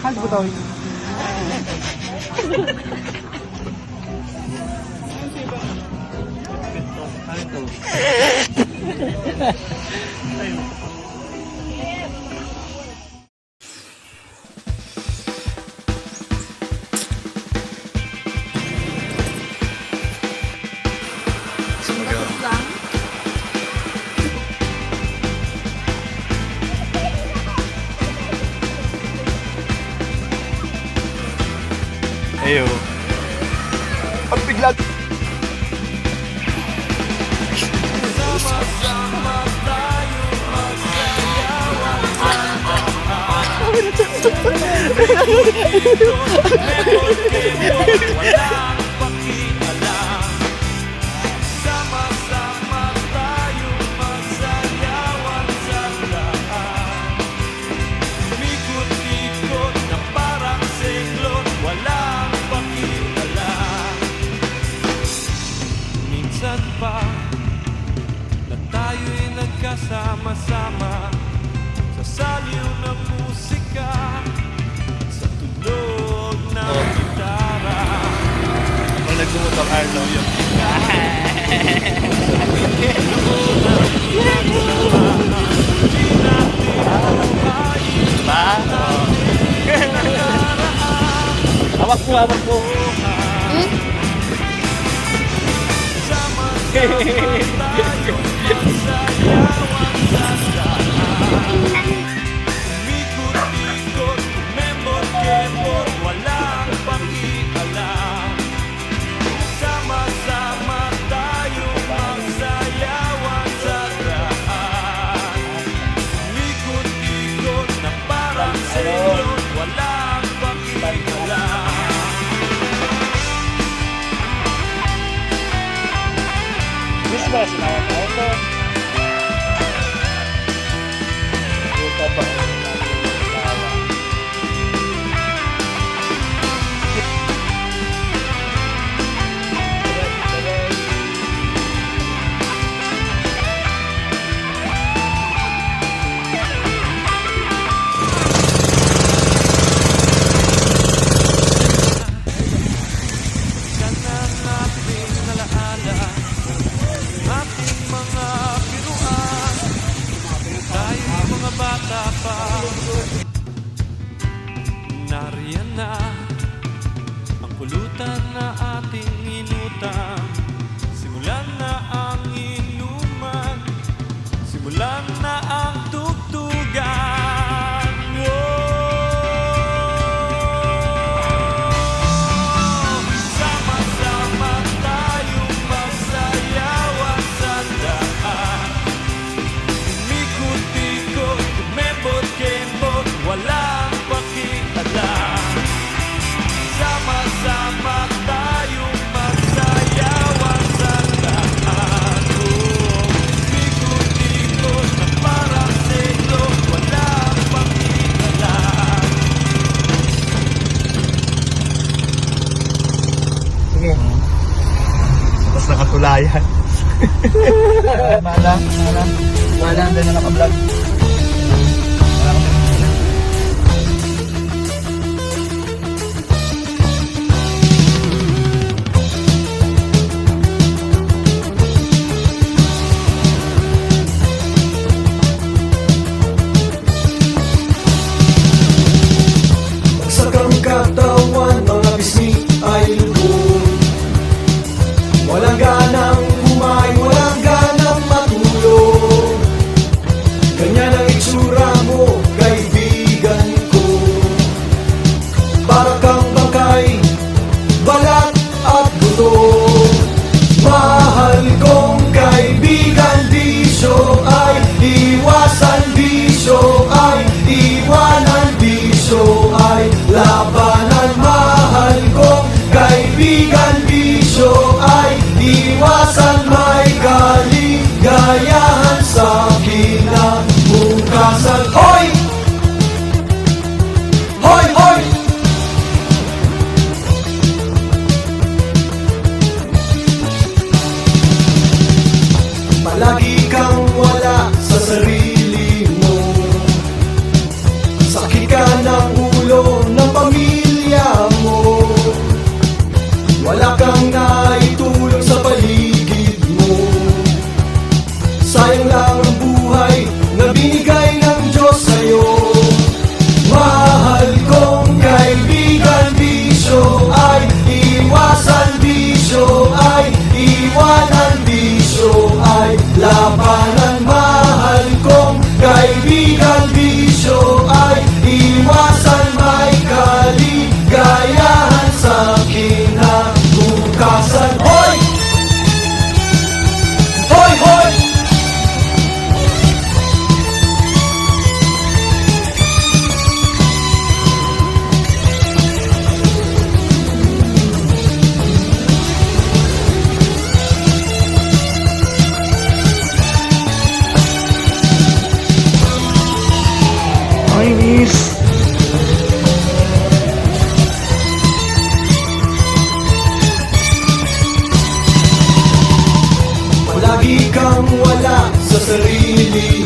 Hag mo daw. Ayo. Pag bigla. Sama-sama sa saliw ng musika, sa tunog ng gitara. Kung nagmumutang Arlo yung ba? Hawak po, hawak po. Umikot-ikot, umembot-kembot, walang pakialam. Sama-sama tayong magsayawan sa daan. Umikot-ikot na parang sailor, walang pakialam. Miss ba sinawa ko ito? Ito ba? Kanan nating nalaala ating mga biruan. Tayo'y mga bata pa. Nariyan na ang pulutan na ating inutang. Simulan na ang inuman, simulan na ang tugtugan. Sama-sama tayong magsayawan sa daan. Umikot-ikot, umembot-kembot, walang pakialam. Sama-sama tayong magsayawan sa daan. Umikot-ikot na parang selo, walang pakialam. Sige. Tapos nakatulayan. Malang. Doon na naka-vlog. Sa katawan, mga bisni ay lubog. Walang ganang kumain, walang ganang matulog. Ganyan Promise. Palagi kang wala sa sarili